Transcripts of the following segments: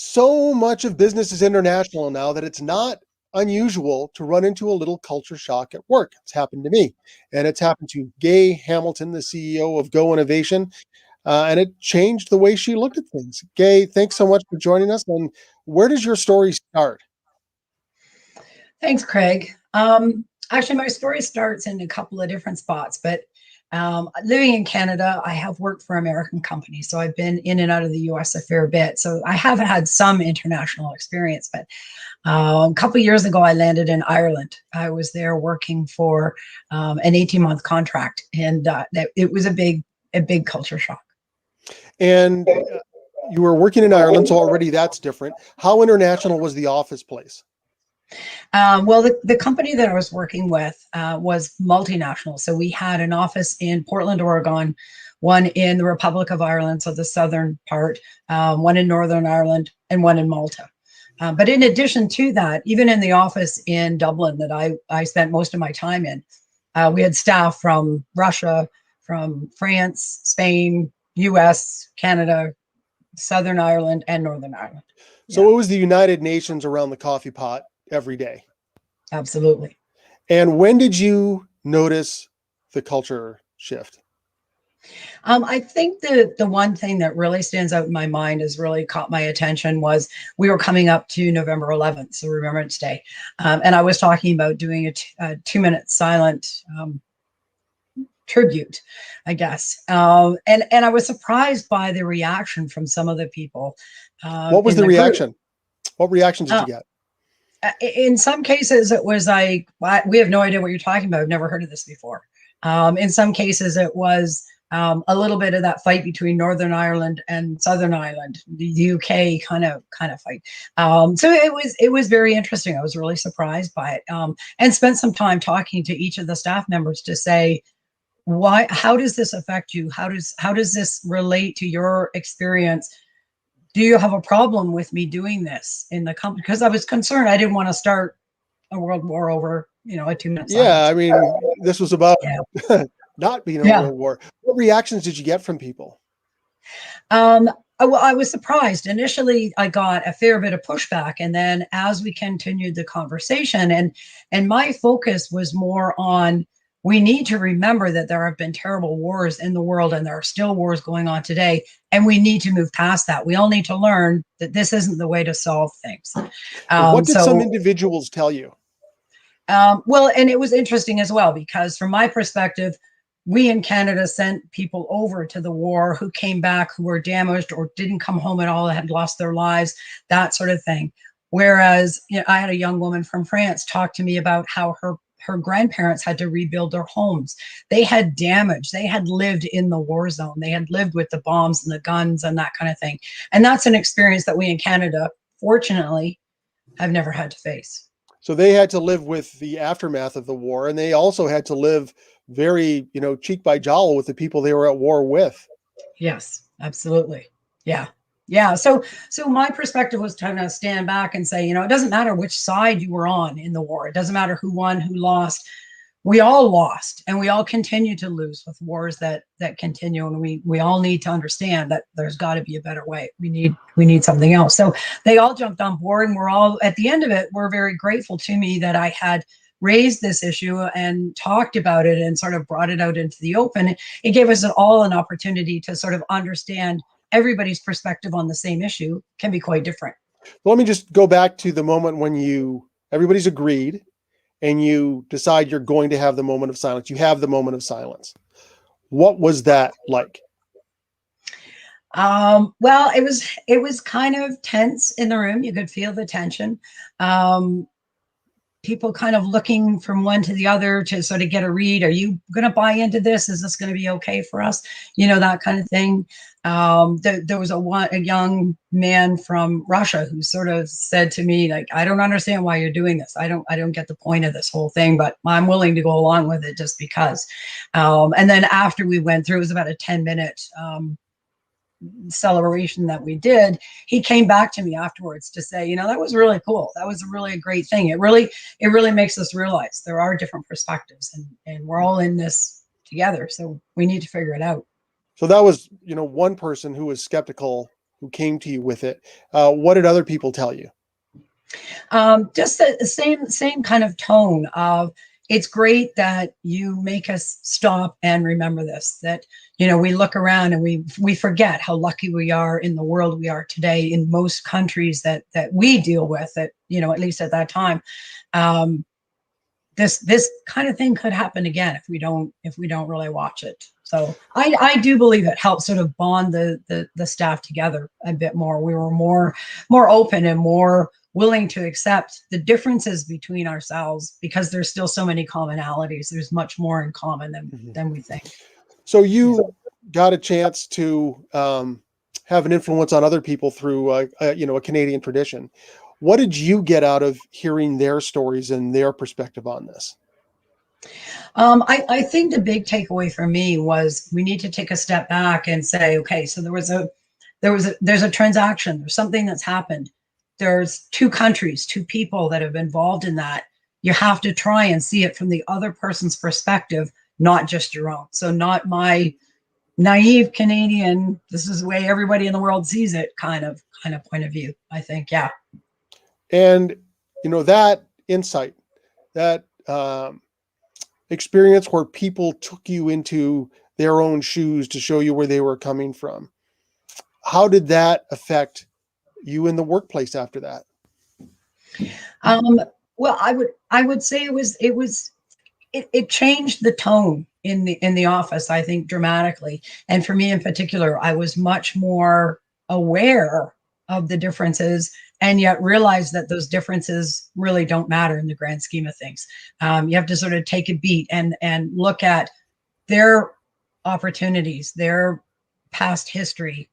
So much of business is international now that it's not unusual to run into a little culture shock at work. It's happened to me, and it's happened to Gay Hamilton, the CEO of GoInnovation, and it changed the way she looked at things. Gay, thanks so much for joining us. And where does your story start? Thanks, Craig. Actually, my story starts in a couple of different spots, but living in Canada, I have worked for American companies, so I've been in and out of the US a fair bit. So I have had some international experience, but a couple of years ago, I landed in Ireland. I was there working for an 18-month contract, and it was a big culture shock. And you were working in Ireland, so already that's different. How international was the office place? Well, the company that I was working with was multinational. So we had an office in Portland, Oregon, one in the Republic of Ireland, so the southern part, one in Northern Ireland, and one in Malta. But in addition to that, even in the office in Dublin that I spent most of my time in, we had staff from Russia, from France, Spain, US, Canada, Southern Ireland, and Northern Ireland. So it was the United Nations around the coffee pot every day. Absolutely. And when did you notice the culture shift? I think the one thing that really stands out in my mind has really caught my attention was we were coming up to November 11th, so Remembrance Day. And I was talking about doing a 2-minute silent tribute, I guess. And I was surprised by the reaction from some of the people. What was the reaction? What reaction did you get? In some cases, it was like, we have no idea what you're talking about. I've never heard of this before. In some cases, it was a little bit of that fight between Northern Ireland and Southern Ireland, the UK kind of fight. So it was very interesting. I was really surprised by it, and spent some time talking to each of the staff members to say, how does this affect you? How does this relate to your experience? Do you have a problem with me doing this in the company? Because I was concerned. I didn't want to start a world war over, a 2-minute silence. Yeah, I mean, this was about not being a world war. What reactions did you get from people? I was surprised. Initially, I got a fair bit of pushback, and then as we continued the conversation, and my focus was more on, we need to remember that there have been terrible wars in the world, and there are still wars going on today, and we need to move past that. We all need to learn that this isn't the way to solve things. What did some individuals tell you? Well, and it was interesting as well, because from my perspective, we in Canada sent people over to the war who came back, who were damaged or didn't come home at all, had lost their lives, that sort of thing. Whereas, I had a young woman from France talk to me about how her grandparents had to rebuild their homes. They had damage. They had lived in the war zone. They had lived with the bombs and the guns and that kind of thing. And that's an experience that we in Canada, fortunately, have never had to face. So they had to live with the aftermath of the war, and they also had to live very, cheek by jowl with the people they were at war with. Yes, absolutely. Yeah. Yeah. So my perspective was to kind of stand back and say, it doesn't matter which side you were on in the war. It doesn't matter who won, who lost. We all lost, and we all continue to lose with wars that continue. And we all need to understand that there's got to be a better way. We need something else. So they all jumped on board, and we're all, at the end of it, we're very grateful to me that I had raised this issue and talked about it and sort of brought it out into the open. It gave us all an opportunity to sort of understand everybody's perspective on the same issue can be quite different. Well, let me just go back to the moment when everybody's agreed and you decide you're going to have the moment of silence. You have the moment of silence. What was that like? Well, it was kind of tense in the room. You could feel the tension. People kind of looking from one to the other to sort of get a read. Are you going to buy into this? Is this going to be okay for us? That kind of thing. There was a young man from Russia who sort of said to me, like, I don't understand why you're doing this. I don't get the point of this whole thing, but I'm willing to go along with it just because. And then after we went through, it was about a 10-minute celebration that we did, he came back to me afterwards to say, that was really cool. That was really a great thing. It really makes us realize there are different perspectives, and we're all in this together. So we need to figure it out. So that was, one person who was skeptical, who came to you with it. What did other people tell you? Just the same kind of tone of, it's great that you make us stop and remember this, that, you know, we look around and we forget how lucky we are in the world we are today in most countries that we deal with, that, you know, at least at that time. This kind of thing could happen again if we don't really watch it. So I do believe it helps sort of bond the staff together a bit more. We were more open and more willing to accept the differences between ourselves, because there's still so many commonalities. There's much more in common than we think. So you got a chance to have an influence on other people through a Canadian tradition. What did you get out of hearing their stories and their perspective on this? I think the big takeaway for me was, we need to take a step back and say, okay, so there's a transaction, there's something that's happened. There's two countries, two people that have been involved in that. You have to try and see it from the other person's perspective, not just your own. So not my naive Canadian, this is the way everybody in the world sees it kind of point of view, I think. Yeah. And, that insight, that experience where people took you into their own shoes to show you where they were coming from, how did that affect you in the workplace after that? Well, I would say it changed the tone in the office, I think, dramatically. And for me in particular, I was much more aware of the differences, and yet realize that those differences really don't matter in the grand scheme of things. You have to sort of take a beat and look at their opportunities, their past history.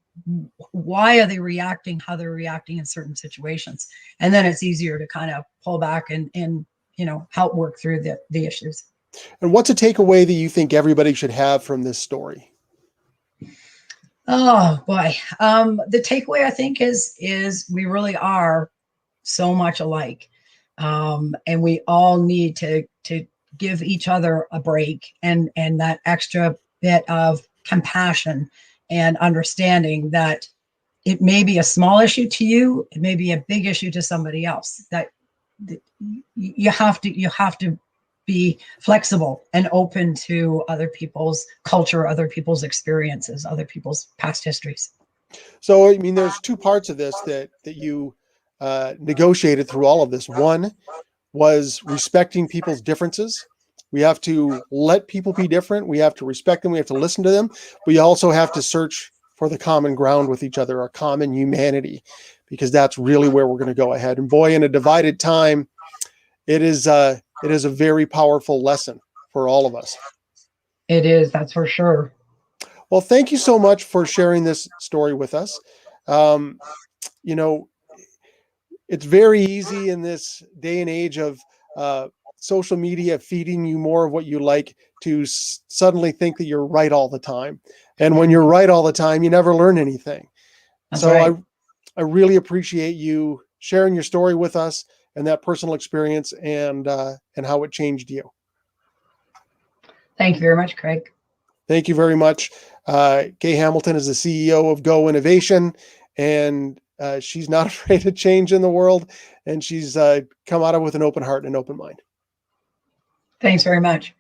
Why are they reacting how they're reacting in certain situations? And then it's easier to kind of pull back and help work through the issues. And what's a takeaway that you think everybody should have from this story? Oh boy. The takeaway, I think, is we really are so much alike. And we all need to give each other a break, and that extra bit of compassion and understanding that it may be a small issue to you, it may be a big issue to somebody else, that you have to be flexible and open to other people's culture, other people's experiences, other people's past histories. So, I mean, there's two parts of this that you negotiated through all of this. One was respecting people's differences. We have to let people be different. We have to respect them. We have to listen to them. We also have to search for the common ground with each other, our common humanity, because that's really where we're going to go ahead. And boy, in a divided time, it is a very powerful lesson for all of us. It is, that's for sure. Well, thank you so much for sharing this story with us. It's very easy in this day and age of social media feeding you more of what you like to suddenly think that you're right all the time. And when you're right all the time, you never learn anything. That's so right. I really appreciate you sharing your story with us and that personal experience and how it changed you. Thank you very much, Craig. Thank you very much. Kay Hamilton is the CEO of GoInnovation, and she's not afraid of change in the world, and she's come out of it with an open heart and an open mind. Thanks very much.